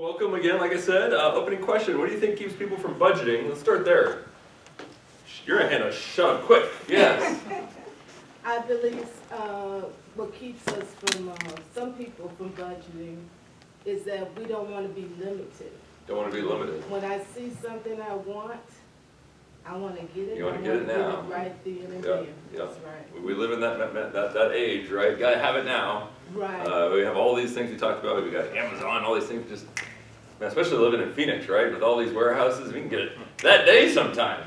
Welcome again, like I said. Opening question, what do you think keeps people from budgeting? Let's start there. You're a hand up, shut up quick. Yes. I believe what keeps us from, some people from budgeting is that we don't want to be limited. Don't want to be limited. When I see something I want to get it. You wanna get it now. I want to get it right then and Yeah, there. yeah. That's right. We live in that age, right? Gotta have it now. Right. We have all these things we talked about. We got Amazon, all these things. Just, man, especially living in Phoenix, right? With all these warehouses, we can get it that day sometimes.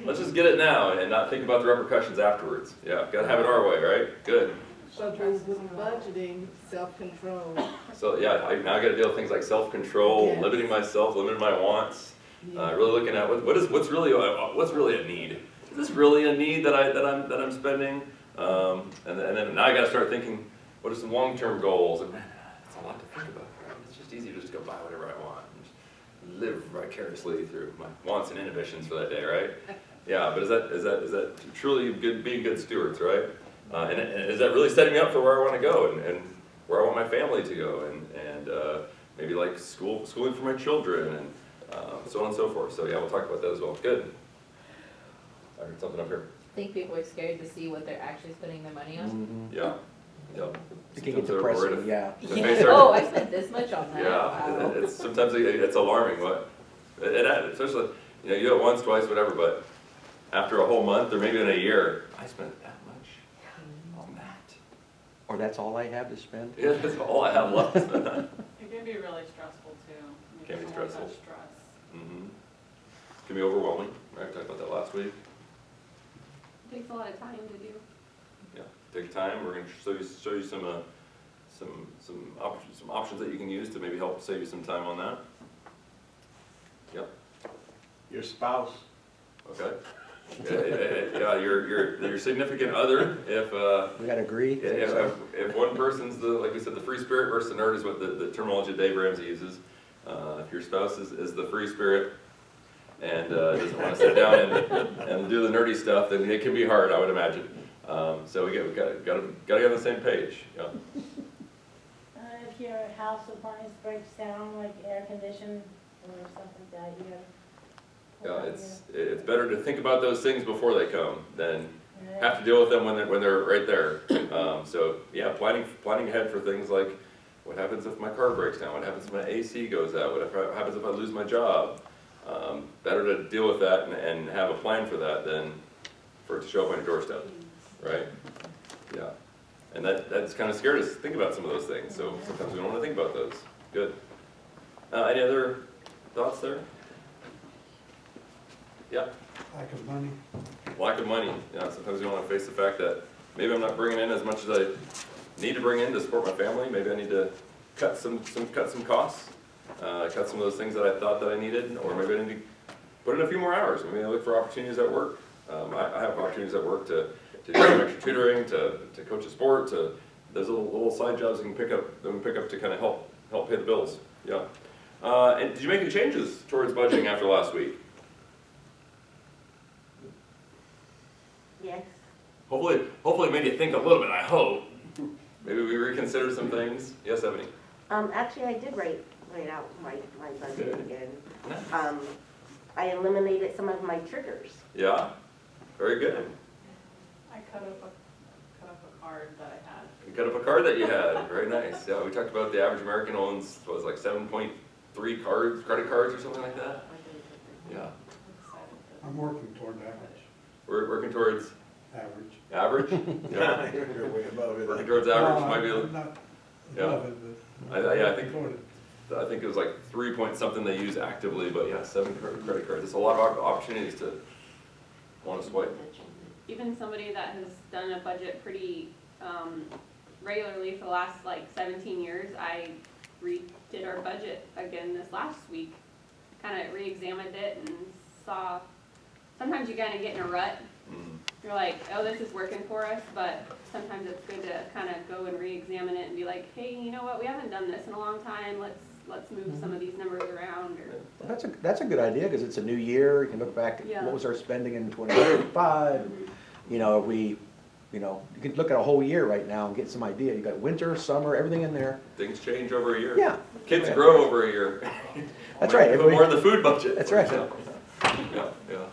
Let's just get it now and not think about the repercussions afterwards. Yeah, gotta have it our way, right? Good. But with budgeting, self-control. So yeah, now I got to deal with things like self-control, Yes. limiting myself, limiting my wants. Really looking at what's really a need. Is this really a need that I'm spending? And then now I got to start thinking, what are some long-term goals? And man, it's a lot to think about. Right? It's just easy to just go buy whatever I want and just live vicariously through my wants and inhibitions for that day, right? Yeah, but is that truly being good stewards, right? And is that really setting me up for where I want to go and where I want my family to go and maybe like schooling for my children and so on and so forth. So yeah, we'll talk about that as well. Good. I heard something up here. I think people are scared to see what they're actually spending their money on. Yeah. Yeah. It can get depressing, yeah. Oh, I spent this much on that. Yeah. Wow. Sometimes it's alarming. Especially you do it once, twice, whatever. But after a whole month or maybe in a year, I spent that much on that. Or that's all I have to spend? Yeah, that's all I have left. It can be really stressful too. I mean, Can be there's a lot of stressful. Stress. Mm-hmm. It can be overwhelming, right? We talked about that last week. It takes a lot of time to do. Yeah, take time. We're going to show you some options that you can use to maybe help save you some time on that. Yep. Your spouse. Okay. Yeah, your significant other. If We gotta agree? if one person's like we said, the free spirit versus the nerd is what the terminology Dave Ramsey uses. If your spouse is the free spirit and doesn't want to sit down and do the nerdy stuff, then it can be hard, I would imagine. So we got to get on the same page. Yeah. If your house appliance breaks down, like air condition or something like that, you gotta. Yeah, it's better to think about those things before they come than have to deal with them when they're right there. So yeah, planning ahead for things like what happens if my car breaks down, what happens if my AC goes out, what happens if I lose my job. Better to deal with that and have a plan for that than for it to show up on your doorstep, right? Yeah, and that's kind of scared us to think about some of those things. So sometimes we don't want to think about those. Good. Any other thoughts there? Yeah. Lack of money. Lack of money. Yeah, sometimes you don't want to face the fact that maybe I'm not bringing in as much as I need to bring in to support my family. Maybe I need to cut some costs, cut some of those things that I thought that I needed, or maybe I need to put in a few more hours. Maybe I look for opportunities at work. I have opportunities at work to do some extra tutoring, to coach a sport. There's little side jobs you can pick up to kind of help pay the bills. Yeah. And did you make any changes towards budgeting after last week? Yes. Hopefully it made you think a little bit, I hope. Maybe we reconsider some things. Yes, Ebony? Actually, I did write out my budget Good. again. Nice. I eliminated some of my triggers. Yeah? Very good. I cut up a card that I had. You cut up a card that you had. Very nice. Yeah, we talked about the average American owns, what was it, like 7.3 credit cards or something like that? Yeah. I decided to- I'm working toward average. We're working towards Average. average? Yeah. You're way above it. Working towards average No, might be, I'm not Yeah. above it, but. I think- Toward it. I think it was like 3 point something they use actively, but yeah, 7 credit cards. It's a lot of opportunities to want to swipe. Even somebody that has done a budget pretty regularly for the last like 17 years, I redid our budget again this last week. Kind of re-examined it and saw, sometimes you kind of get in a rut. Mm. You're like, oh, this is working for us, but sometimes it's good to kind of go and re-examine it and be like, hey, you know what, we haven't done this in a long time, let's move some of these numbers around, or, Well, that's a good idea, because it's a new year, you can look back at Yeah. what was our spending in 2025, you know, we you know, you can look at a whole year right now and get some idea. You got winter, summer, everything in there. Things change over a year. Yeah. Kids grow over a year. That's right. Put more in the food budget. That's right. Yeah, yeah.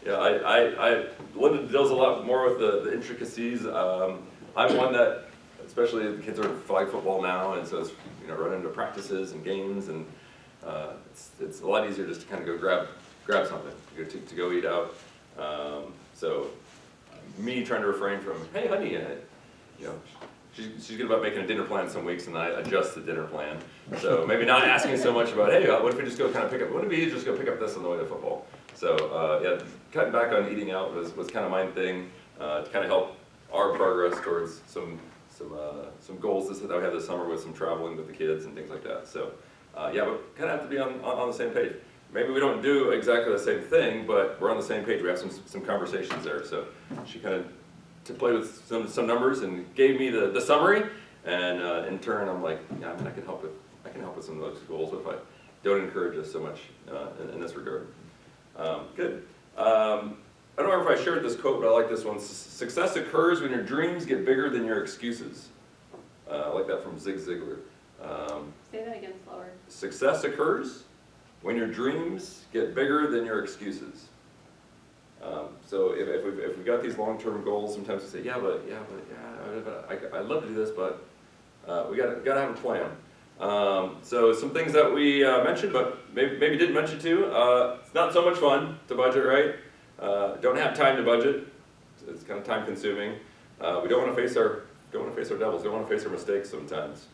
Yeah, Linda deals a lot more with the intricacies. I'm one that, especially the kids are flag football now, and so it's, you know, run into practices and games, and it's a lot easier just to kind of go grab something, to go eat out. So me trying to refrain from, hey honey, you know, she's good about making a dinner plan some weeks, and I adjust the dinner plan. So maybe not asking so much about, hey, what if we just go kind of pick up, wouldn't it be easier just go pick up this on the way to football? So yeah, cutting back on eating out was kind of my thing, to kind of help our progress towards some goals that we have this summer with some traveling with the kids and things like that. So yeah, but kind of have to be on the same page. Maybe we don't do exactly the same thing, but we're on the same page. We have some conversations there. So she kind of to play with some numbers and gave me the summary, and in turn I'm like, yeah, I mean, I can help with some of those goals if I don't encourage us so much in this regard. Good. I don't remember if I shared this quote, but I like this one. Success occurs when your dreams get bigger than your excuses. I like that from Zig Ziglar. Say that again slower. Success occurs when your dreams get bigger than your excuses. So if we've got these long-term goals, sometimes we say, I'd love to do this, but we gotta have a plan. So some things that we mentioned, but maybe didn't mention too. It's not so much fun to budget, right? Don't have time to budget. It's kind of time-consuming. We don't want to face our devils. Don't want to face our mistakes sometimes.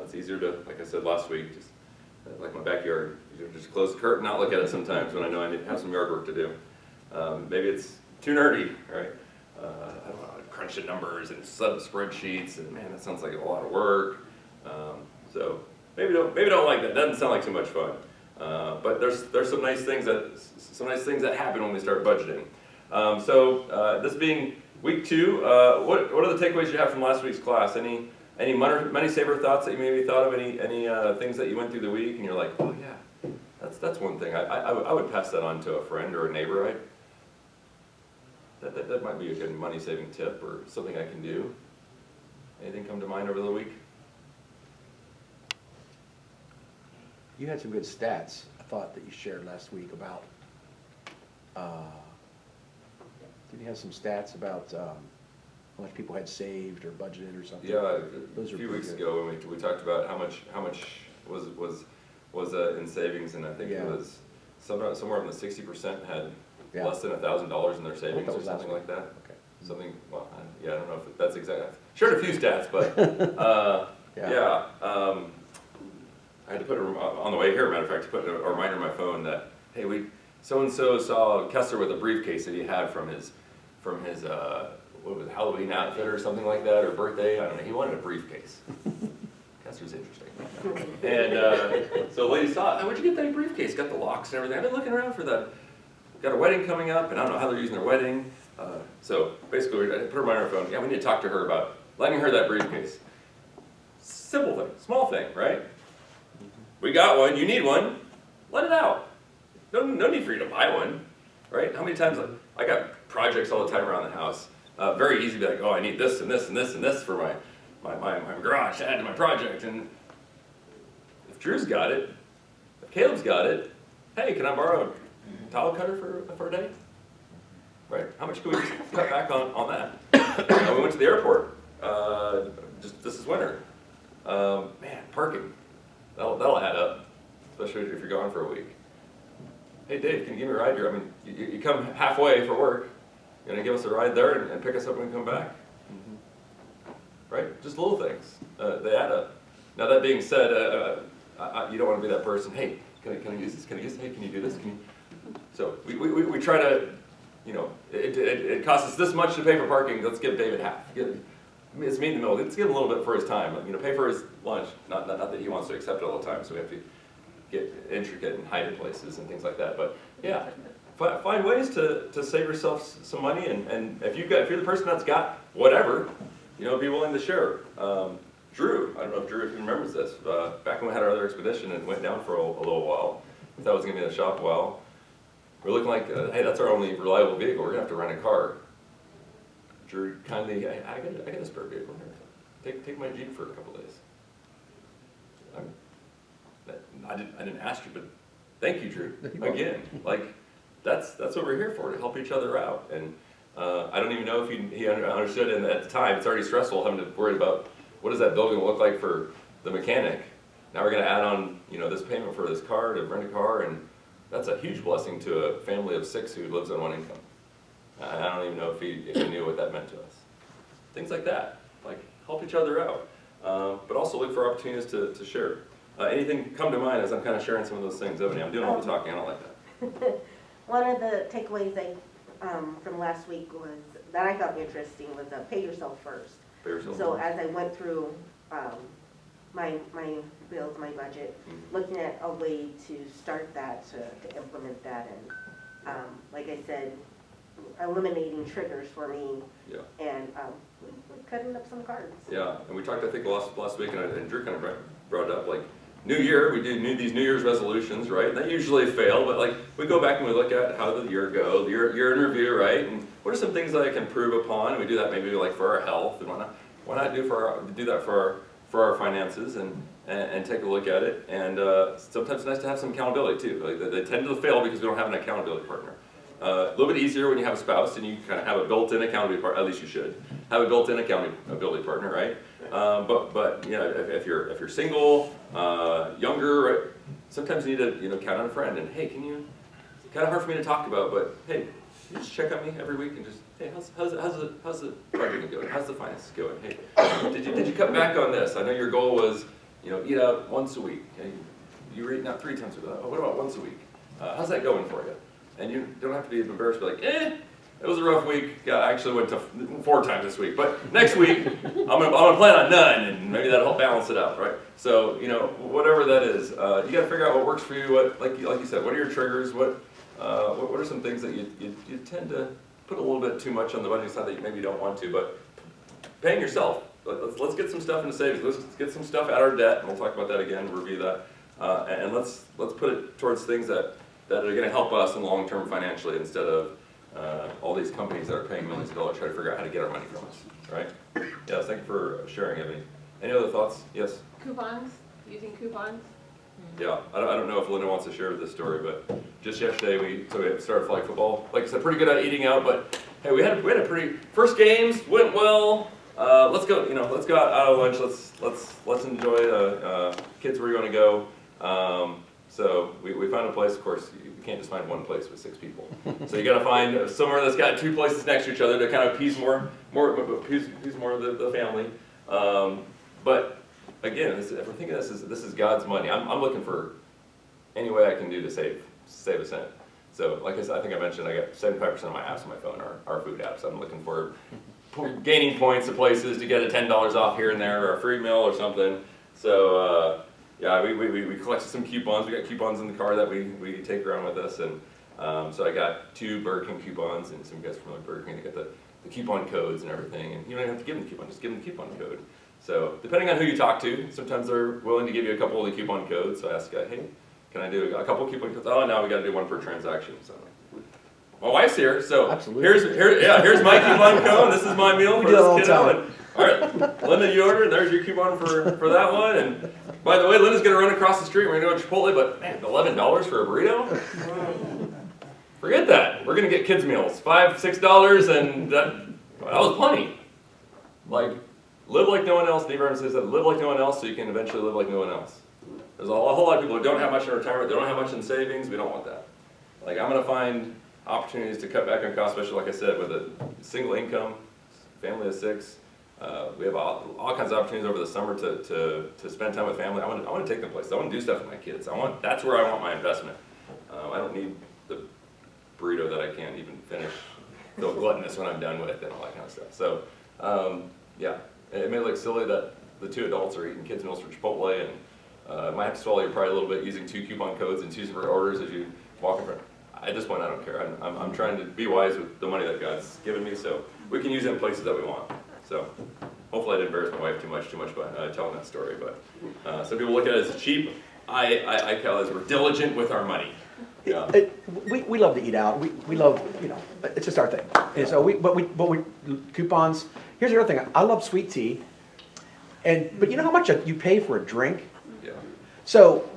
It's easier to, like I said last week, just like my backyard, just close the curtain, not look at it sometimes when I know I need to have some yard work to do. Maybe it's too nerdy, right? I don't know, crunch the numbers and spreadsheets, and man, that sounds like a lot of work. So maybe don't like that. Doesn't sound like too much fun. But there's some nice things that happen when we start budgeting. So this being week 2, what are the takeaways you have from last week's class? Any money saver thoughts that you maybe thought of? Any things that you went through the week and you're like, oh yeah, that's one thing. I would pass that on to a friend or a neighbor, right? That might be a good money saving tip or something I can do. Anything come to mind over the week? You had some good stats, I thought, that you shared last week about, did you have some stats about how much people had saved or budgeted or something? Yeah, Those a are few pretty weeks good. ago when we talked about how much was in savings, and I think it Yeah. was somewhere in the 60% had Yeah. less than $1,000 in their I savings think that or was last something like week. that. Okay. Something, well, I don't know if that's exact. I've shared a few stats, but Yeah. I had to put on the way here, matter of fact, to put a reminder on my phone that, hey, so-and-so saw Kessler with a briefcase that he had from his what was it, Halloween outfit or something like that, or birthday, I don't know, he wanted a briefcase. Kessler's interesting. And so the lady saw it, "Hey, where'd you get that briefcase? Got the locks and everything. I've been looking around for that. Got a wedding coming up, and I don't know how they're using their wedding." So basically, I put her on her phone, yeah, we need to talk to her about lending her that briefcase. Simple thing, small thing, right? We got one, you need one, let it out. No need for you to buy one, right? How many times, I got projects all the time around the house. Very easy to be like, oh, I need this and this and this and this for my garage to add to my project. And if Drew's got it, if Caleb's got it, hey, can I borrow a towel cutter for a day? Right? How much can we cut back on that? We went to the airport just this winter. Man, parking. That'll add up, especially if you're gone for a week. Hey Dave, can you give me a ride here? I mean, you come halfway for work. You gonna give us a ride there and pick us up when we come back? Right? Just little things. They add up. Now that being said, you don't want to be that person. Hey, can I use this? Can I use? Hey, can you do this? Can you? So we try to, you know, it costs us this much to pay for parking. Let's give David half. It's me in the middle. Let's give him a little bit for his time. You know, pay for his lunch. Not that he wants to accept it all the time. So we have to get intricate and hide in places and things like that. But yeah, find ways to save yourself some money. And if you're the person that's got whatever, you know, be willing to share. Drew, I don't know if Drew remembers this. Back when we had our other expedition and went down for a little while, we thought it was going to be in the shop a while. We're looking like, hey, that's our only reliable vehicle. We're going to have to rent a car. Drew kindly, I got a spare vehicle here. Take my Jeep for a couple days. I didn't ask you, but thank you, Drew. Again, like, that's what we're here for, to help each other out. And I don't even know if he understood, and at the time, it's already stressful having to worry about what does that bill gonna look like for the mechanic. Now we're gonna add on, this payment for this car, to rent a car, and that's a huge blessing to a family of 6 who lives on one income. I don't even know if he knew what that meant to us. Things like that, like help each other out, but also look for opportunities to share. Anything come to mind as I'm kind of sharing some of those things? Ebony, I'm doing all the talking, I don't like that. One of the takeaways from last week was, that I found interesting, was pay yourself first. Pay yourself So first. as I went through my bills, my budget, looking at a way to start that, to implement that, and like I said, eliminating triggers for me, Yeah. and cutting up some cards. Yeah, and we talked, I think, last week, and Drew kind of brought it up, like, New Year, we do these New Year's resolutions, right? And they usually fail, but like, we go back and we look at how did the year go, the year in review, right? And what are some things that I can improve upon? And we do that maybe like for our health, and why not do that for our finances, and take a look at it. And sometimes it's nice to have some accountability too. Like they tend to fail because we don't have an accountability partner. A little bit easier when you have a spouse and you kind of have a built-in accountability partner. At least you should have a built-in accountability partner, right? But if you're single, younger, right? Sometimes you need to count on a friend and hey, kind of hard for me to talk about, but hey, can you just check on me every week and just hey, how's the budgeting going? How's the finances going? Hey, did you cut back on this? I know your goal was eat out once a week. Okay? You were eating out 3 times a week. What about once a week? How's that going for you? And you don't have to be embarrassed to be like, it was a rough week. Yeah, I actually went to 4 times this week, but next week I'm gonna plan on none, and maybe that'll help balance it out, right? So whatever that is, you got to figure out what works for you. What like you said, what are your triggers? What are some things that you tend to put a little bit too much on the budget side that you maybe don't want to, but paying yourself. Let's get some stuff into savings. Let's get some stuff out of our debt, and we'll talk about that again. Review that, and let's put it towards things that are going to help us in the long term financially, instead of all these companies that are paying millions of dollars trying to figure out how to get our money from us, right? Yes, thank you for sharing, Ebony. Any other thoughts? Yes? Coupons, using coupons. Yeah, I don't know if Linda wants to share this story, but just yesterday we started flag football. Like I said, pretty good at eating out, but hey, we had a pretty, first games went well. Let's go out of lunch. Let's enjoy kids where you want to go. So we found a place. Of course, you can't just find one place with 6 people. So you got to find somewhere that's got 2 places next to each other to kind of appease more of the family. But again, if we're thinking this is God's money, I'm looking for any way I can do to save a cent. So like I said, I think I mentioned I got 75% of my apps on my phone are food apps. I'm looking for gaining points to places to get a $10 off here and there, or a free meal or something. So yeah, we collected some coupons. We got coupons in the car that we take around with us, and so I got 2 Burger King coupons, and some guys from Burger King, they got the coupon codes and everything, and you don't even have to give them the coupon, just give them the coupon code. So depending on who you talk to, sometimes they're willing to give you a couple of the coupon codes. So I ask, hey, can I do a couple of coupon codes? Oh, no, we got to do 1 per transaction. So my wife's here, so Absolutely. here's my coupon code. This is my meal We for do that all this the kiddo. time. And, all right, Linda, you ordered. There's your coupon for that one. And by the way, Linda's gonna run across the street. We're gonna go to Chipotle, but man, $11 for a burrito? Forget that. We're gonna get kids meals, $5, $6, and that was plenty. Like, live like no one else. Dave Ramsey says that, live like no one else so you can eventually live like no one else. There's a whole lot of people who don't have much in retirement, they don't have much in savings. We don't want that. Like, I'm gonna find opportunities to cut back on costs, especially like I said, with a single income, family of 6. We have all kinds of opportunities over the summer to spend time with family. I want to take them places. I want to do stuff with my kids. That's where I want my investment. I don't need the burrito that I can't even finish, feel gluttonous when I'm done with, and all that kind of stuff. So yeah, it may look silly that the 2 adults are eating kids meals from Chipotle, and it might have to swallow you probably a little bit using 2 coupon codes and 2 separate orders as you walk in front. At this point, I don't care. I'm trying to be wise with the money that God's given me, so we can use it in places that we want. So hopefully I didn't embarrass my wife too much by telling that story. But some people look at it as cheap. I call it as we're diligent with our money. Yeah. We love to eat out, we love, you know, it's just our thing. And so but we, coupons, here's the other thing, I love sweet tea, but you know how much you pay for a drink? Yeah. So,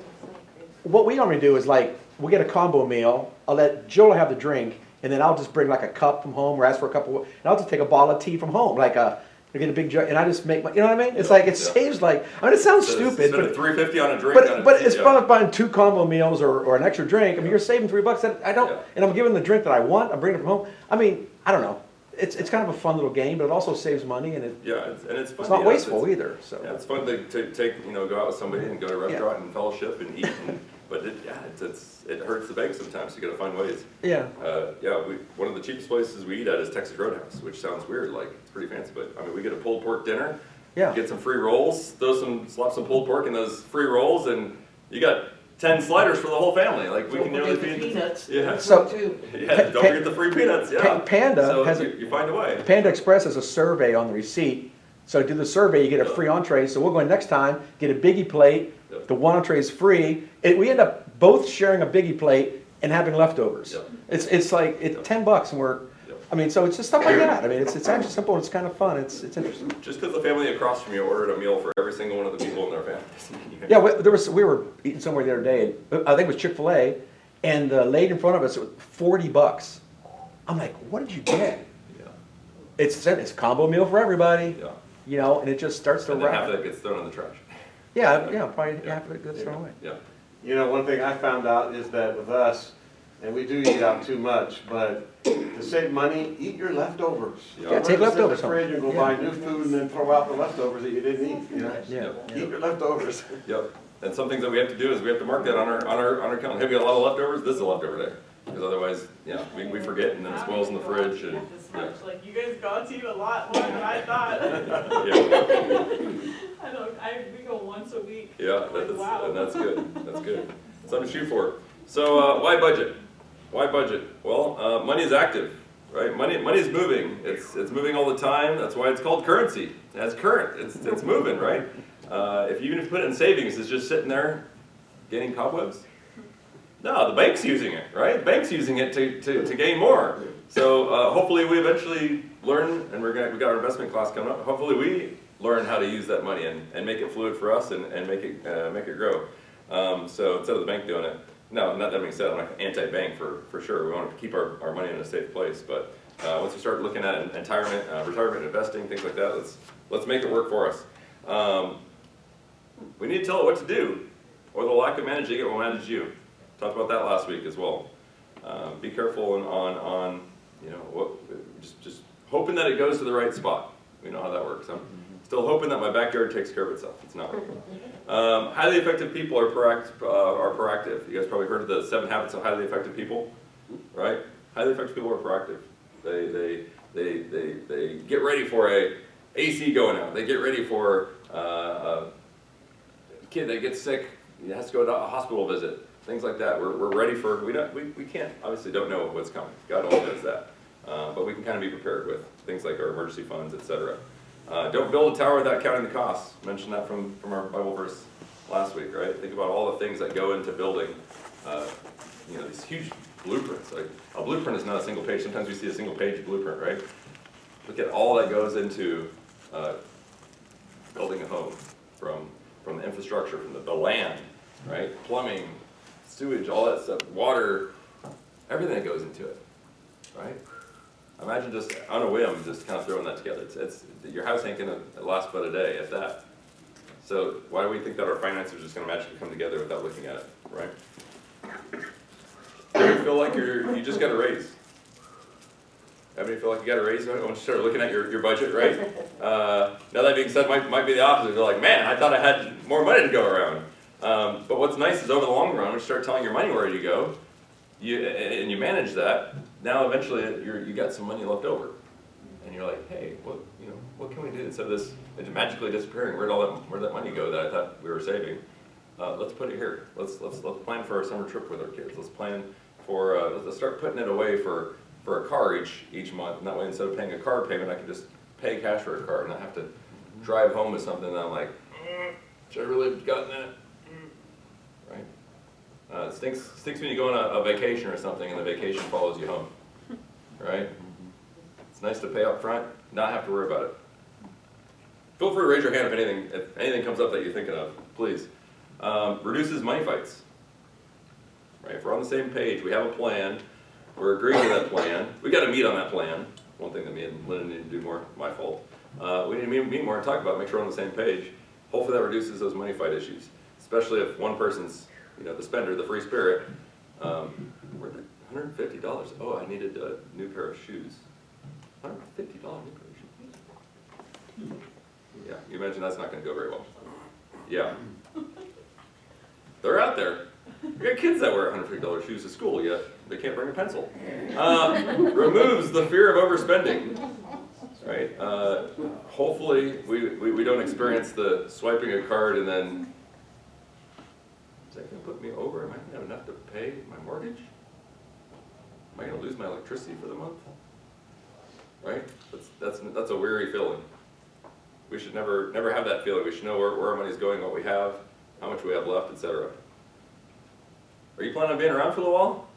what we normally do is like, we'll get a combo meal, I'll let Jill have the drink, and then I'll just bring like a cup from home, or ask for a cup of, and I'll just take a bottle of tea from home, like I get a big jug, and I just make my, you know what I mean? It's like, it saves like, I mean, it sounds So stupid, spend but, $3.50 on a drink. on a but tea, it's yeah. fun buying 2 combo meals or an extra drink, I mean, you're saving $3, that I don't, Yeah. and I'm giving the drink that I want, I'm bringing it from home, I mean, I don't know. It's kind of a fun little game, but it also saves money, and Yeah, and it's fun. it's not you know, wasteful either, so. Yeah, it's fun to take, you know, go out with somebody and go to a restaurant and fellowship and eat, but it hurts the bank sometimes, you gotta find ways. Yeah, One of the cheapest places we eat at is Texas Roadhouse, which sounds weird, like, it's pretty fancy, but, I mean, we get a pulled pork dinner, yeah. get some free rolls, slap some pulled pork in those free rolls, and you got 10 sliders for the whole family, like, we can nearly feed. Peanuts. Yeah. So, Yeah, don't forget the free peanuts, yeah. Panda So has you find a way. Panda Express has a survey on the receipt. So do the survey, you get a free entree. So we'll go in next time, get a biggie plate. Yep. The one entree is free. We end up both sharing a biggie plate and having leftovers. Yep. It's like it's $10 and we're. Yep. I mean, so it's just stuff like that. I mean, it's actually simple and it's kind of fun. It's interesting. Just because the family across from you ordered a meal for every single one of the people in their family. Yeah, we were eating somewhere the other day. I think it was Chick-fil-A, and the lady in front of us, it was $40. I'm like, what did you get? Yeah, It's a combo meal for everybody. yeah. You know, and it just starts to And then half wrap. of that gets thrown in the trash. Yeah, probably half of it gets thrown away. Yeah, You know, one thing I found out is that with us, and we do eat out too much, but to save money, eat your leftovers. Yeah, Don't take just sit in leftovers the home. fridge and go buy new food and then throw out the leftovers that you didn't eat, you know? Yeah. Eat your leftovers. yep. And some things that we have to do is we have to mark that on our calendar. Hey, we got a lot of leftovers, this is a leftover day. Because otherwise, yeah, we forget and then it spoils in the fridge and, This yeah. much, like, you guys got to eat a lot more than I thought. Yeah, We go once a week. yeah, Like, wow. and that's good, that's good. Something to shoot for. So, why budget? Why budget? Well, money is active, right? Money is moving. It's moving all the time. That's why it's called currency. It's current. It's moving, right? Even if you put it in savings, it's just sitting there getting cobwebs. No, the bank's using it, right? The bank's using it to gain more. So hopefully we eventually learn, and we got our investment class coming up. Hopefully we learn how to use that money and make it fluid for us and make it grow. So instead of the bank doing it. Now, not that being said, I'm not anti-bank for sure. We want to keep our money in a safe place. But once we start looking at retirement investing, things like that, let's make it work for us. We need to tell it what to do, or the lack of managing it will manage you. Talked about that last week as well. Be careful on you know what, just hoping that it goes to the right spot. We know how that works. I'm still hoping that my backyard takes care of itself. It's not. Highly effective people are proactive. You guys probably heard of the 7 habits of highly effective people, right? Highly effective people are proactive. They get ready for a AC going out. They get ready for a kid that gets sick, has to go to a hospital visit. Things like that. We're ready for. We can't obviously don't know what's coming. God only knows that. But we can kind of be prepared with things like our emergency funds, etc. Don't build a tower without counting the costs. Mentioned that from our Bible verse last week, right? Think about all the things that go into building, these huge blueprints. Like a blueprint is not a single page. Sometimes we see a single page blueprint, right? Look at all that goes into building a home, from the infrastructure, from the land, right? Plumbing, sewage, all that stuff, water, everything that goes into it, right? Imagine just on a whim, just kind of throwing that together. It's your house ain't gonna last but a day, if that. So why do we think that our finances are just gonna magically come together without looking at it, right? Do you feel like you just got a raise? Ever feel like you got a raise once you start looking at your budget, right? Now that being said, might be the opposite. You're like, man, I thought I had more money to go around. But what's nice is over the long run, when you start telling your money where to go, and you manage that, now eventually you got some money left over. And you're like, hey, what can we do instead of this magically disappearing? Where'd that money go that I thought we were saving? Let's put it here. Let's plan for a summer trip with our kids. Let's plan for let's start putting it away for a car each month. And that way, instead of paying a car payment, I can just pay cash for a car and not have to drive home with something that I'm like, should I really have gotten that? Right? stinks when you go on a vacation or something and the vacation follows you home, right? It's nice to pay up front, not have to worry about it. Feel free to raise your hand if anything comes up that you're thinking of, please. Reduces money fights. Right, if we're on the same page, we have a plan, we're agreeing to that plan, we gotta meet on that plan. One thing that me and Linda need to do more, my fault. We need to meet more and talk about it, make sure we're on the same page. Hopefully that reduces those money fight issues, especially if one person's, the spender, the free spirit. Where'd the $150? Oh, I needed a new pair of shoes. $150 new pair of shoes. Yeah, you imagine that's not gonna go very well. Yeah. They're out there. We got kids that wear $150 shoes to school, yet they can't bring a pencil. Removes the fear of overspending, right? Hopefully, we don't experience the swiping a card and then, is that gonna put me over? Am I gonna have enough to pay my mortgage? Am I gonna lose my electricity for the month? Right? That's a weary feeling. We should never have that feeling. We should know where our money's going, what we have, how much we have left, etc. Are you planning on being around for a little while?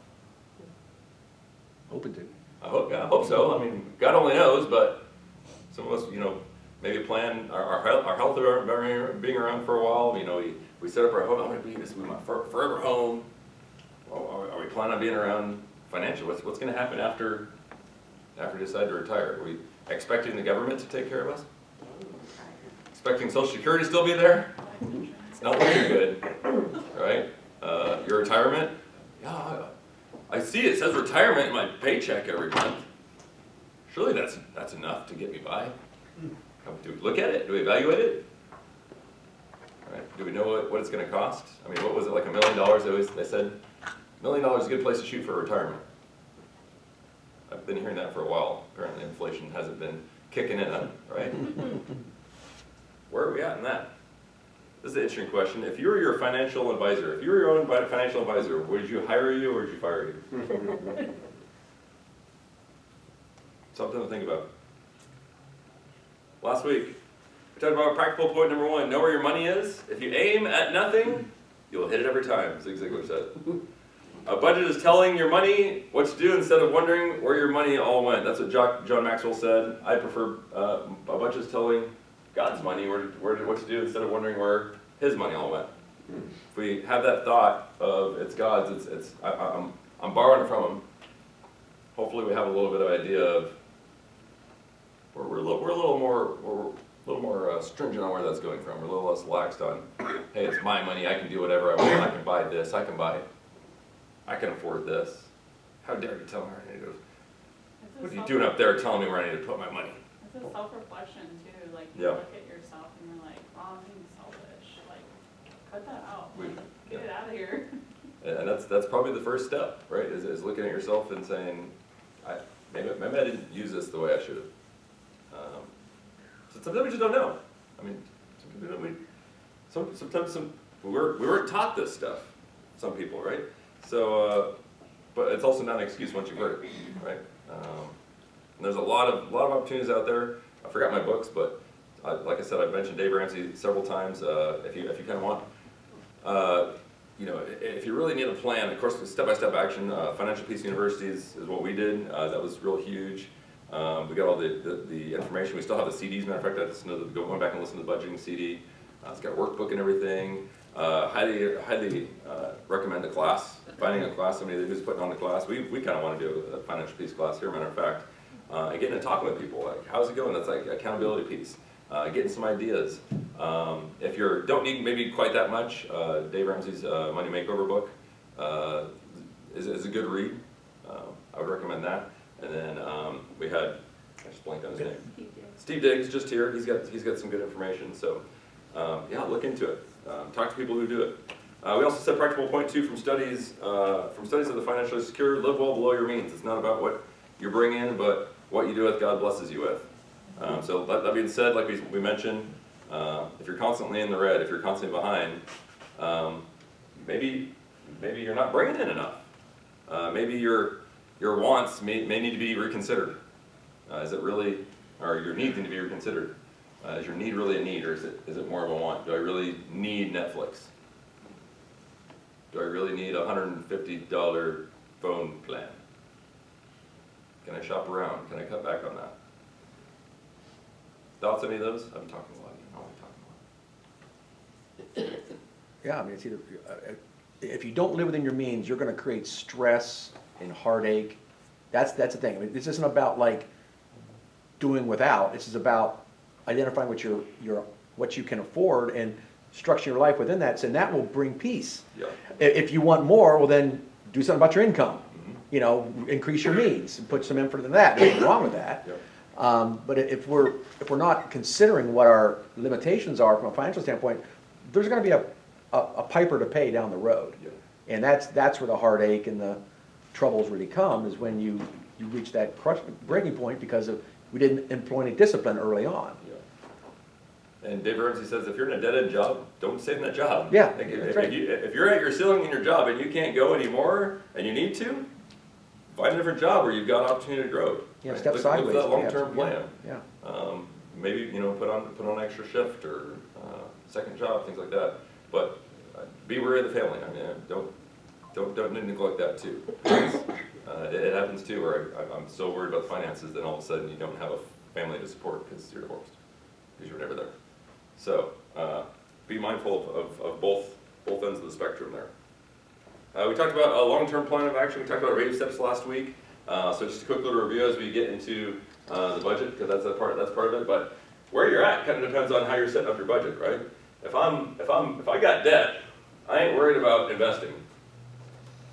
Open to. I hope so. I mean, God only knows, but some of us, maybe plan our health of being around for a while. We set up our home. This will be my forever home. Are we planning on being around financially? What's going to happen after we decide to retire? Are we expecting the government to take care of us? Expecting Social Security to still be there? It's not looking good, right? Your retirement? Yeah, I see it says retirement in my paycheck every month. Surely that's enough to get me by. Do we look at it? Do we evaluate it? Right? Do we know what it's going to cost? I mean, what was it, like $1 million? They said $1 million is a good place to shoot for retirement. I've been hearing that for a while. Apparently inflation hasn't been kicking in, right? Where are we at in that? This is an interesting question. If you were your financial advisor, if you were your own financial advisor, would you hire you or would you fire you? Something to think about. Last week, we talked about practical point number 1. Know where your money is. If you aim at nothing, you'll hit it every time, Zig Ziglar said. A budget is telling your money what to do instead of wondering where your money all went. That's what John Maxwell said. I prefer a budget is telling God's money what to do instead of wondering where his money all went. If we have that thought of it's God's, I'm borrowing it from him. Hopefully we have a little bit of idea of we're a little more stringent on where that's going from. We're a little less laxed on, hey, it's my money. I can do whatever I want. I can buy this. I can afford this. How dare you tell me where I need to go? What are you doing up there telling me where I need to put my money? It's a self-reflection too, like you Yeah. look at yourself and you're like, oh, I'm being selfish, like, cut that out, get it out of here. And that's probably the first step, right? Is looking at yourself and saying, maybe I didn't use this the way I should have. So sometimes we just don't know. I mean, sometimes we weren't taught this stuff. Some people, right? So, but it's also not an excuse once you've heard it, right? And there's a lot of opportunities out there. I forgot my books, but like I said, I've mentioned Dave Ramsey several times. If you kind of want, if you really need a plan, of course, step-by-step action. Financial Peace University is what we did. That was real huge. We got all the information. We still have the CDs. Matter of fact, I went back and listened to the budgeting CD. It's got a workbook and everything. Highly recommend a class. Finding a class, somebody who's putting on the class. We kind of want to do a financial peace class here, matter of fact. And getting to talking with people, like, how's it going? That's like accountability piece. Getting some ideas. If you don't need maybe quite that much, Dave Ramsey's Money Makeover book is a good read. I would recommend that. And then we had, I just blanked on his name. Steve Diggs just here. He's got some good information. So yeah, look into it. Talk to people who do it. We also said practical point 2 from studies of the financially secure. Live well below your means. It's not about what you bring in, but what you do with, God blesses you with. So that being said, like we mentioned, if you're constantly in the red, if you're constantly behind, maybe you're not bringing in enough. Maybe your wants may need to be reconsidered. Is it really, or your needs need to be reconsidered? Is your need really a need, or is it more of a want? Do I really need Netflix? Do I really need a $150 phone plan? Can I shop around? Can I cut back on that? Thoughts, any of those? I've been talking a lot, you know, I'm talking a lot. Yeah, I mean, it's either, if you don't live within your means, you're gonna create stress and heartache. That's the thing. I mean, this isn't about like doing without. This is about identifying what what you can afford and structuring your life within that, and that will bring peace. Yeah. If you want more, well then, do something about your income. Mhm. You know, increase your means, and put some effort into that. There's nothing wrong with that. Yeah. But if we're not considering what our limitations are from a financial standpoint, there's gonna be a piper to pay down the road. Yeah. And that's where the heartache and the troubles really come, is when you reach that breaking point because we didn't employ any discipline early on. Yeah. And Dave Ramsey says, if you're in a dead-end job, don't stay in that job. Yeah, Like, that's if, right. if you're at your ceiling in your job and you can't go anymore, and you need to, find a different job where you've got opportunity to grow. Yeah, right? step Look sideways. for that Yeah, long-term plan. Yeah. Maybe, you know, put on an extra shift or second job, things like that. But be wary of the family. I mean, don't neglect that too. It happens too, where I'm so worried about the finances, then all of a sudden you don't have a family to support because you're divorced, because you were never there. So be mindful of both ends of the spectrum there. We talked about a long-term plan of action. We talked about rate steps last week. So just a quick little review as we get into the budget, because that's part of it. But where you're at kind of depends on how you're setting up your budget, right? If I got debt, I ain't worried about investing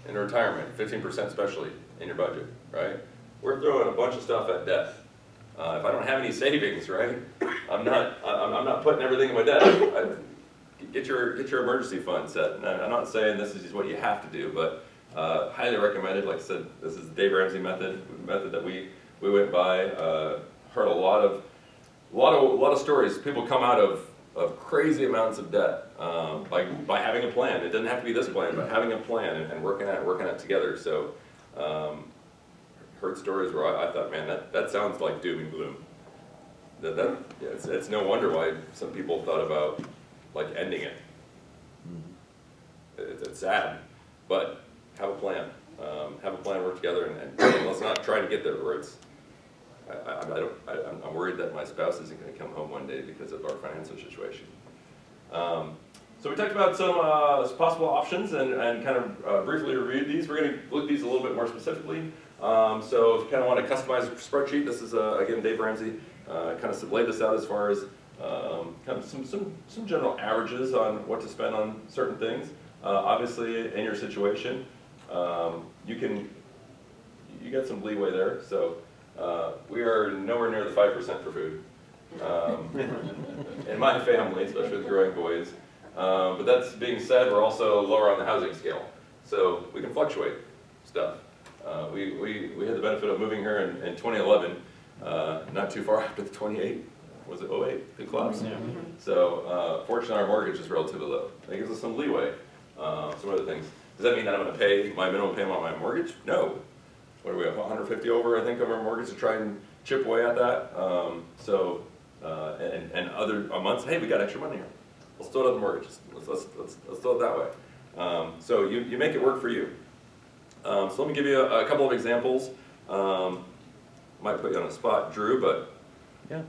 in retirement, 15% especially in your budget, right? We're throwing a bunch of stuff at debt. If I don't have any savings, right, I'm not putting everything in my debt. Get your emergency fund set. And I'm not saying this is what you have to do, but highly recommended. Like I said, this is the Dave Ramsey method that we went by. Heard a lot of stories. People come out of crazy amounts of debt by having a plan. It doesn't have to be this plan, but having a plan and working at it together. So heard stories where I thought, man, that sounds like doom and gloom. It's no wonder why some people thought about like ending it. It's sad, but have a plan. Have a plan, work together, and let's not try to get there where it's. I'm worried that my spouse isn't going to come home one day because of our financial situation. So we talked about some possible options and kind of briefly reviewed these. We're going to look at these a little bit more specifically. So if you kind of want to customize a spreadsheet, this is again Dave Ramsey kind of laid this out as far as kind of some general averages on what to spend on certain things. Obviously, in your situation, you got some leeway there. So we are nowhere near the 5% for food in my family, especially with growing boys. But that's being said, we're also lower on the housing scale, so we can fluctuate stuff. We had the benefit of moving here in 2011, not too far after the 28. Was it 08? The collapse? Yeah. So fortunately, our mortgage is relatively low. That gives us some leeway. Some other things. Does that mean that I'm going to pay my minimum payment on my mortgage? No. What do we have? 150 over, I think, of our mortgage to try and chip away at that. And other months, hey, we got extra money here. Let's throw it at the mortgage. Let's throw it that way. So you make it work for you. So let me give you a couple of examples. Might put you on the spot, Drew, but Yeah.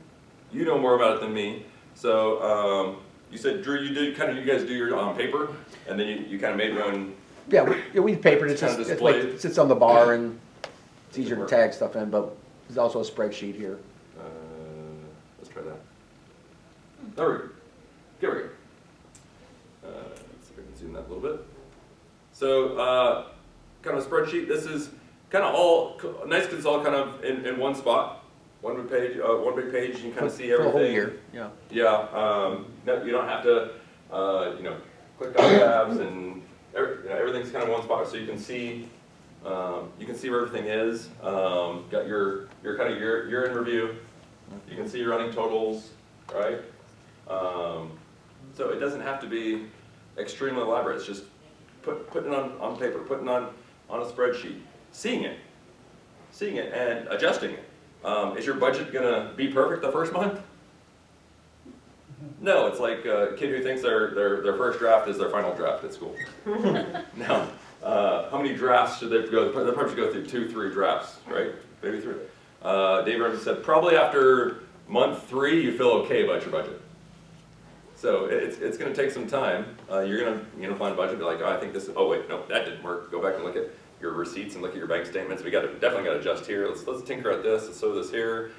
you know more about it than me. So you said, Drew, you guys do your on paper, and then you kind of made your own. Yeah, we papered it. It's kind of It's like, displayed. it sits on the bar and it's easier to tag stuff in, but there's also a spreadsheet here. Let's try that. There we go. Here we go. Let's see if I can zoom that a little bit. So, kind of a spreadsheet. This is kind of all nice because it's all kind of in one spot, one big page. You can kind of see For the everything. whole year, yeah. Yeah. No, you don't have to, click on tabs and everything's kind of one spot, so you can see. You can see where everything is. Got your kind of year in review. You can see your running totals, right? So it doesn't have to be extremely elaborate. It's just putting it on paper, putting it on a spreadsheet, seeing it, and adjusting it. Is your budget gonna be perfect the first month? No, it's like a kid who thinks their first draft is their final draft at school. Now, how many drafts should they go? They probably should go through 2, 3 drafts, right? Maybe 3. Dave Ramsey said probably after month 3 you feel okay about your budget. So it's going to take some time. You're gonna find a budget, be like, oh, I think this. Oh wait, no, that didn't work. Go back and look at your receipts and look at your bank statements. We definitely got to adjust here. Let's tinker at this. Let's sew this here.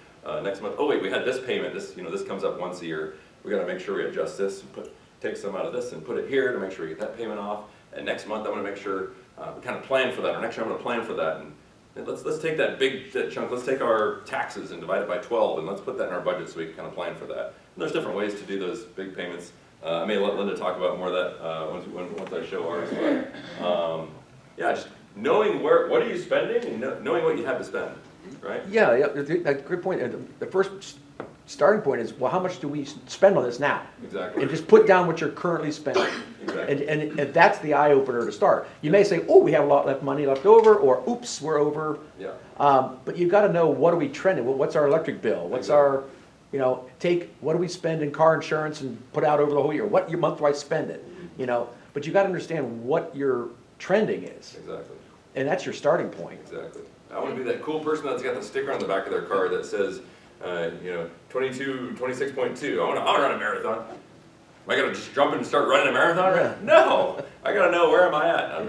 Next month, oh wait, we had this payment. This comes up once a year. We got to make sure we adjust this. Take some out of this and put it here to make sure we get that payment off. And next month, I'm going to make sure we kind of plan for that. Or next year, I'm going to plan for that. And let's take that chunk. Let's take our taxes and divide it by 12, and let's put that in our budget so we can kind of plan for that. And there's different ways to do those big payments. I may let Linda talk about more of that once I show ours. But yeah, just knowing what are you spending and knowing what you have to spend, right? Yeah, that's a good point. The first starting point is, well, how much do we spend on this now? Exactly. And just put down what you're currently spending. Exactly. And that's the eye opener to start. You may say, oh, we have a lot left money left over, or oops, we're over. Yeah. But you've got to know, what are we trending? Well, what's our electric bill? What's our, take what do we spend in car insurance and put out over the whole year? What your month do I spend it? But you got to understand what your trending is. Exactly. And that's your starting point. Exactly. I want to be that cool person that's got the sticker on the back of their car that says, 26.2. I want to run a marathon. Am I gonna just jump in and start running a marathon? Yeah. No. I gotta know, where am I at? I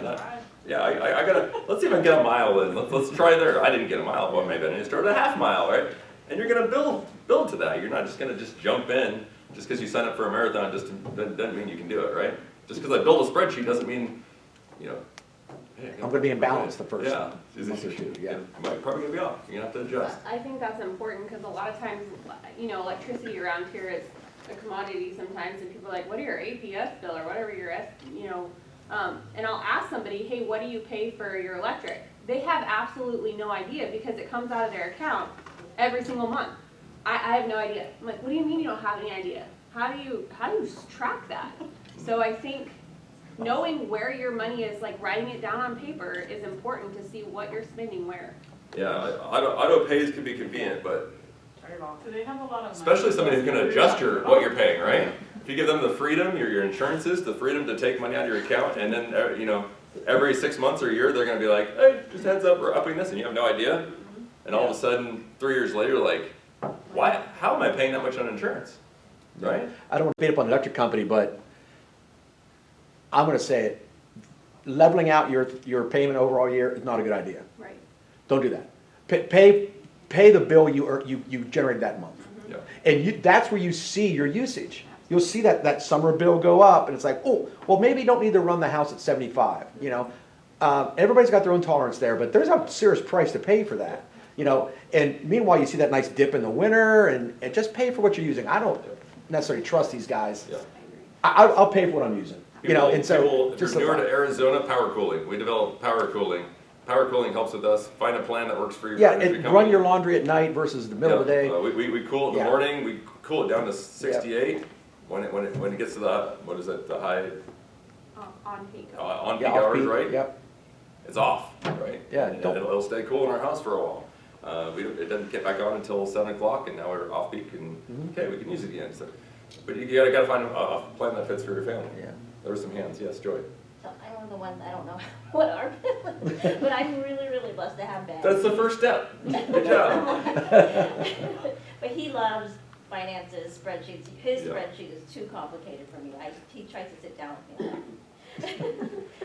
gotta. Let's see if I can get a mile in. Let's try there. I didn't get a mile, but maybe I need to start at a half mile, right? And you're gonna build to that. You're not just gonna jump in just because you sign up for a marathon. Doesn't mean you can do it, right? Just because I build a spreadsheet doesn't mean, hey, I'm going to be in balance the first yeah. month or two. Yeah. You might probably gonna be off. You're gonna have to adjust. I think that's important because a lot of times, electricity around here is a commodity sometimes, and people are like, what are your APS bill or whatever your and I'll ask somebody, hey, what do you pay for your electric? They have absolutely no idea because it comes out of their account every single month. I have no idea. I'm like, what do you mean you don't have any idea? How do you track that? So I think knowing where your money is, like writing it down on paper, is important to see what you're spending where. Yeah, auto pays can be convenient, but Do they have a lot of? especially somebody who can adjust what you're paying, right? If you give them the freedom, your insurances, the freedom to take money out of your account, and then every 6 months or a year they're going to be like, hey, just heads up, we're upping this, and you have no idea, and all of a sudden 3 years later, like, why? How am I paying that much on insurance, right? I don't want to beat up on the electric company, but I'm going to say it. Leveling out your payment overall year is not a good idea. Right. Don't do that. Pay the bill you generated that month. Yeah. And that's where you see your usage. You'll see that summer bill go up, and it's like, oh, well, maybe you don't need to run the house at 75. Everybody's got their own tolerance there, but there's a serious price to pay for that. And meanwhile, you see that nice dip in the winter, and just pay for what you're using. I don't necessarily trust these guys. Yeah. I'll pay for what I'm using. And so if just you're newer to Arizona, power cooling. We developed power cooling. Power cooling helps with us. Find a plan that works for your energy company. run your laundry at night versus the middle of the day. We cool it in the morning. We cool it down to 68. When it gets to the high On peak. on peak hours, off-peak, right? Yep. It's off, right? Yeah, And don't- it'll stay cool in our house for a while. It doesn't get back on until 7 o'clock, and now we're off peak, and okay, we can use it again. So, but you gotta find a plan that fits for your family. Yeah. There are some hands. Yes, Joy. So I'm the one, I don't know what our bill is, but I'm really, really blessed to have that. That's the first step. Good job. But he loves finances, spreadsheets. His Yeah. spreadsheet is too complicated for me. He tries to sit down with me.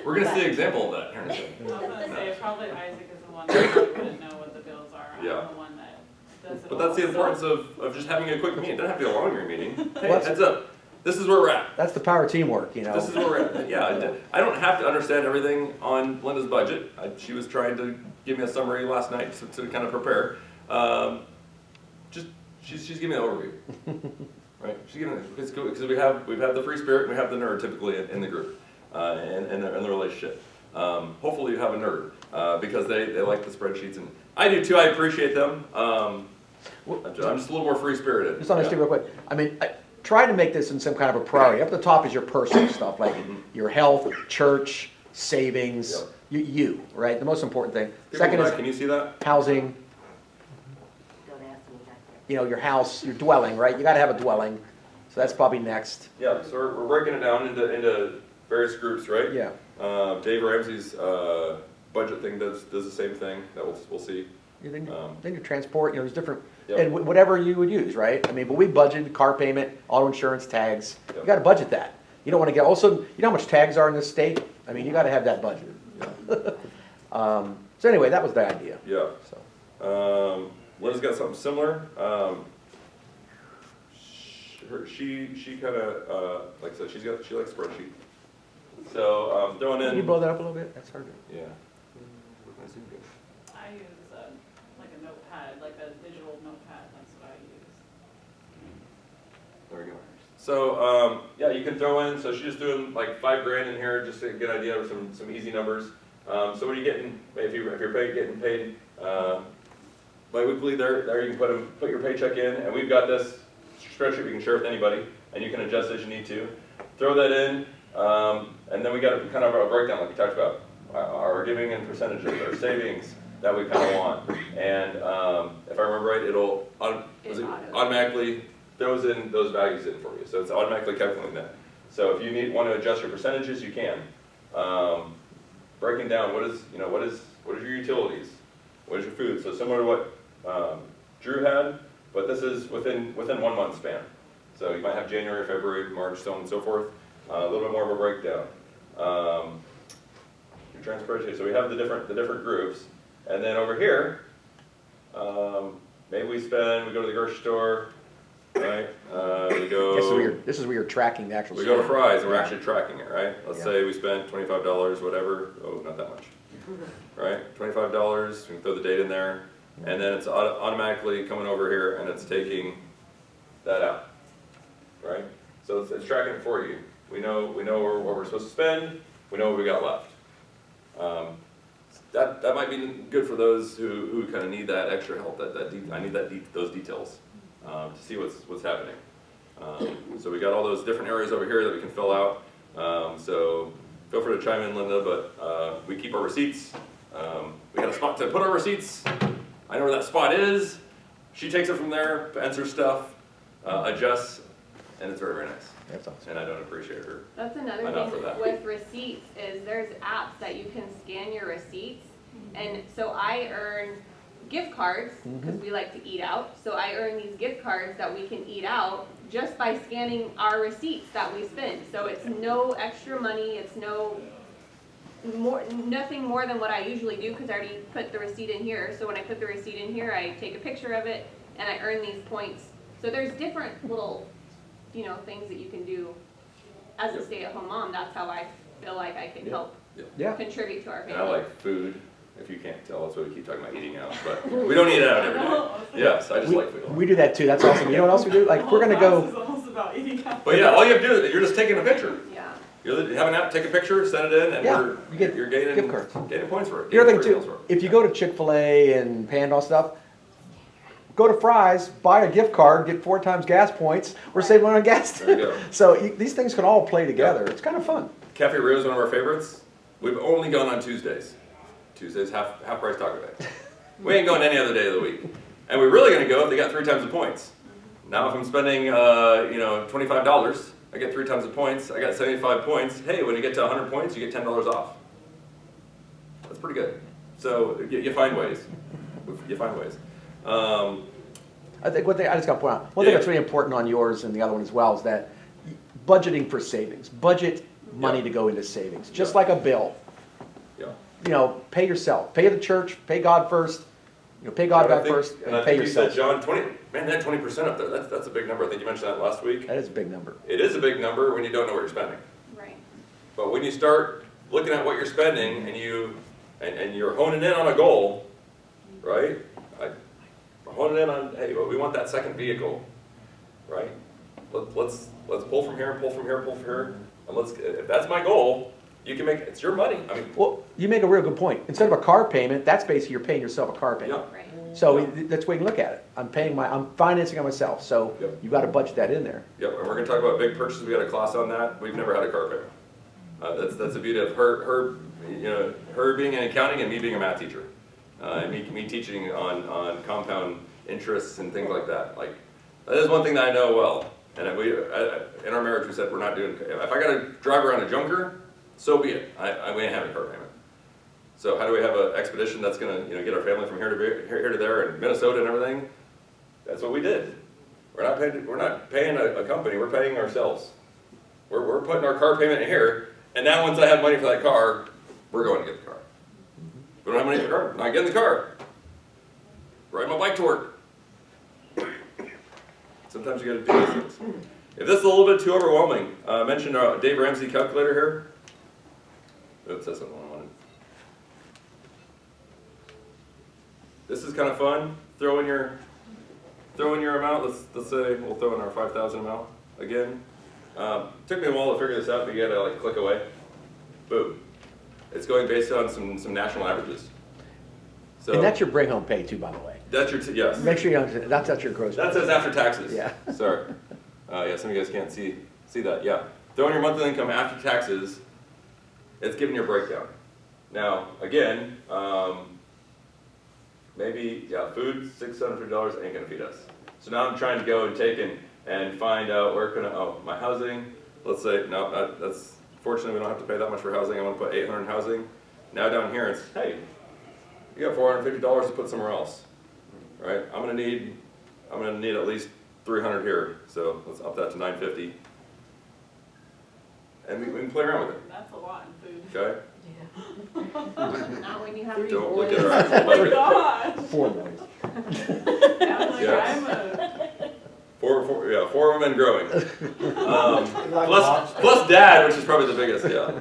We're gonna see an example of that here in a second. I was gonna say, probably Isaac is the one that probably wouldn't know what the bills are. I'm Yeah. the one that does it But that's the all. importance of just having a quick meeting. It doesn't have to be a longer meeting. Hey, Well, heads up. This is where we're at. That's the power of teamwork, This is where we're at. Yeah, I don't have to understand everything on Linda's budget. She was trying to give me a summary last night to kind of prepare. She's giving me an overview, right? She's giving because we've had the free spirit and we have the nerd typically in the group and the relationship. Hopefully you have a nerd because they like the spreadsheets and I do too. I appreciate them. I'm just a little more free spirited. Just understand real quick. I mean, try to make this in some kind of a priority. Up at the top is your personal stuff, like your health, church, savings, you, right? The most important thing. Second is Can you see that? housing, Don't ask me that. your house, your dwelling, right? You gotta have a dwelling. So that's probably next. Yeah, so we're breaking it down into various groups, right? Yeah. Dave Ramsey's budget thing does the same thing, that we'll see. Yeah, then your transport, there's different, Yep. and whatever you would use, right? I mean, but we budgeted car payment, auto insurance, tags. You Yep. gotta budget that. You don't wanna get, also, you know how much tags are in this state? I mean, you gotta have that budget. So anyway, that was the idea, Yeah. so. Lynn's got something similar. She kind of, like I said, she likes spreadsheet. So, throwing Can you in, blow that up a little bit? That's hard. yeah. I use like a notepad, like a digital notepad, that's what I use. There we go. So, yeah, you can throw in, so she's just doing like $5,000 in here, just to get an idea of some easy numbers. So what are you getting, if you're getting paid, bi-weekly, there you can put your paycheck in, and we've got this spreadsheet we can share with anybody, and you can adjust as you need to. Throw that in, and then we got kind of a breakdown like we talked about. Our giving in percentages, our savings that we kind of want. And if I remember right, it'll automatically throws in those values in for you. So it's automatically calculating that. So if you want to adjust your percentages, you can. Breaking down what is your utilities, what is your food. So similar to what Drew had, but this is within 1 month span. So you might have January, February, March, so on and so forth. A little bit more of a breakdown. Your transportation. So we have the different groups, and then over here, maybe we go to the grocery store, right? We go. This is where you're tracking the actual. We go to Fry's and we're actually tracking it, right? Let's Yeah. say we spent $25, whatever. Oh, not that much, right? $25. We can throw the date in there, and then it's automatically coming over here and it's taking that out, right? So it's tracking it for you. We know what we're supposed to spend. We know what we got left. That might be good for those who kind of need that extra help. I need those details to see what's happening. So we got all those different areas over here that we can fill out. So feel free to chime in, Linda. But we keep our receipts. We got a spot to put our receipts. I know where that spot is. She takes it from there, answers stuff, adjusts, and it's very, very nice. That's awesome. And I don't appreciate her. That's another Enough thing of that. with receipts is there's apps that you can scan your receipts. And so I earn gift cards because we like to eat out. So I earn these gift cards that we can eat out just by scanning our receipts that we spend. So it's no extra money. It's nothing more than what I usually do because I already put the receipt in here. So when I put the receipt in here, I take a picture of it and I earn these points. So there's different little things that you can do as a stay-at-home mom. That's how I feel like I can help Yeah. contribute to our And I family. like food. If you can't tell, that's why we keep talking about eating out. But we don't eat out every day. Yes, I just like food. We do that too. That's awesome. You know what else we do? Like, we're gonna This go. is almost about eating out. But yeah, all you have to do is you're just taking a picture. Yeah. You have an app, take a picture, send it in, and Yeah, you get you're gaining gift cards. gaining points for it. The other thing gaining too, free meals if you go to Chick-fil-A and Panda stuff, go to Fry's, buy a gift card, get 4 times gas points. We're saving on gas. There you go. So these things can all play together. It's kind of fun. for it. Cafe Rio is one of our favorites. We've only gone on Tuesdays. Tuesdays half price taco day. We ain't going any other day of the week. And we're really gonna go if they got 3 times the points. Now if I'm spending $25, I get 3 times the points. I got 75 points. Hey, when you get to 100 points, you get $10 off. That's pretty good. So you find ways. You find ways. I think I just got to point out, one thing that's really important on yours and the other one as well is that budgeting for savings. Budget money to go into savings, just like a bill. Yeah. Pay yourself, pay the church, pay God first, pay God back first, And I and pay think you said, yourself. John, that 20% up there, that's a big number. I think you mentioned that last week. That is a big number. It is a big number when you don't know what you're spending. Right. But when you start looking at what you're spending and you're honing in on a goal, right? Honing in on, hey, well, we want that second vehicle, right? Let's pull from here and pull from here, pull from here, and if that's my goal, you can make it's your money. I mean, Well, you make a real good point. Instead of a car payment, that's basically you're paying yourself a car payment. yeah, Right. So that's the way you can look at it. I'm financing it myself, so Yep. you've got to budget that in there. yep. And we're gonna talk about big purchases. We got a class on that. We've never had a car payment. That's the beauty of her being in accounting and me being a math teacher, and me teaching on compound interests and things like that. Like that is one thing that I know well. And in our marriage, we said, we're not doing, if I gotta drive around a junker, so be it. We ain't having a car payment. So how do we have an expedition that's gonna, get our family from here to there and Minnesota and everything? That's what we did. We're not paying a company, we're paying ourselves. We're putting our car payment in here, and now once I have money for that car, we're going to get the car. We don't have money for the car, not getting the car. Ride my bike to work. Sometimes you gotta do these things. If this is a little bit too overwhelming, I mentioned our Dave Ramsey calculator here. Oops, that's not the one I wanted. This is kind of fun. Throw in your amount. Let's say we'll throw in our 5,000 amount again. Took me a while to figure this out, but you gotta like click away. Boom. It's going based on some national averages. So And that's your bring home pay too, by the way. that's your yes. Make sure you understand, that's your gross. That pay. says after taxes. Yeah. Sorry. Yeah, some of you guys can't see that. Yeah. Throw in your monthly income after taxes. It's giving you a breakdown. Now, again, maybe, food, $650 ain't gonna feed us. So now I'm trying to go and take and find out where can my housing, let's say, no, that's, fortunately we don't have to pay that much for housing. I wanna put 800 in housing. Now down here it's, hey, you got $450 to put somewhere else, right? I'm gonna need at least 300 here, so let's up that to 950. And we can play around with it, That's a lot in food. okay? Not when you have Don't look at our actual budget. Gosh. 4 boys. Sounds like Yes. I'm a, Four women growing. Plus dad, which is probably the biggest, yeah.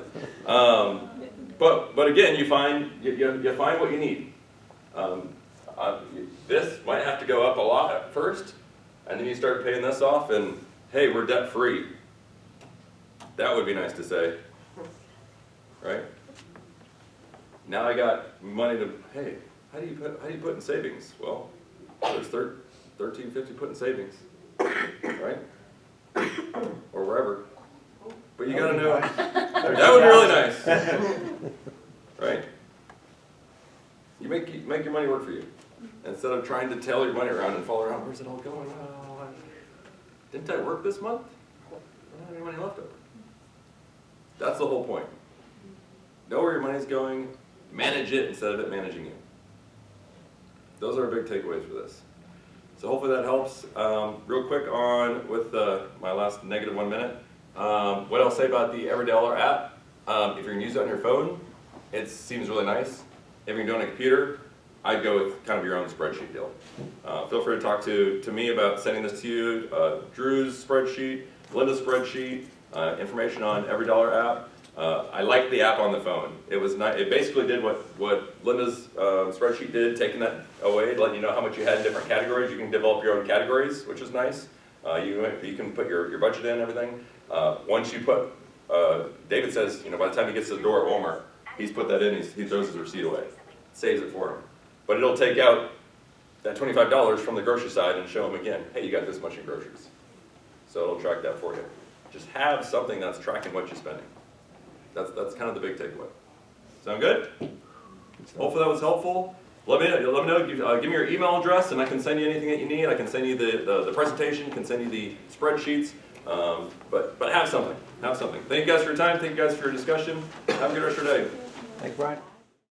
But again, you find what you need. This might have to go up a lot at first, and then you start paying this off, and hey, we're debt free. That would be nice to say, right? Now I got money to, hey, how do you put in savings? Well, there's $13.50 put in savings, right? Or wherever. But you gotta know, that would be really nice, right? You make your money work for you. Instead of trying to tail your money around and follow around, where's it all going? Oh, didn't I work this month? I don't have any money left over. That's the whole point. Know where your money's going, manage it instead of it managing you. Those are our big takeaways for this. So hopefully that helps. Real quick on with my last negative 1 minute. What I'll say about the EveryDollar app, if you're gonna use it on your phone, it seems really nice. If you're doing it on a computer, I'd go with kind of your own spreadsheet deal. Feel free to talk to me about sending this to you. Drew's spreadsheet, Linda's spreadsheet, information on EveryDollar app. I liked the app on the phone. It was nice. It basically did what Linda's spreadsheet did, taking that away, letting you know how much you had in different categories. You can develop your own categories, which is nice. You can put your budget in and everything. Once you put, David says, by the time he gets to the door at Walmart, he's put that in, he throws his receipt away. Saves it for him. But it'll take out that $25 from the grocery side and show him again, hey, you got this much in groceries. So it'll track that for you. Just have something that's tracking what you're spending. That's kind of the big takeaway. Sound good? Hopefully that was helpful. Let me know. Give me your email address, and I can send you anything that you need. I can send you the presentation, can send you the spreadsheets. But have something. Have something. Thank you guys for your time. Thank you guys for your discussion. Have a good rest of your day. Thanks, Brian.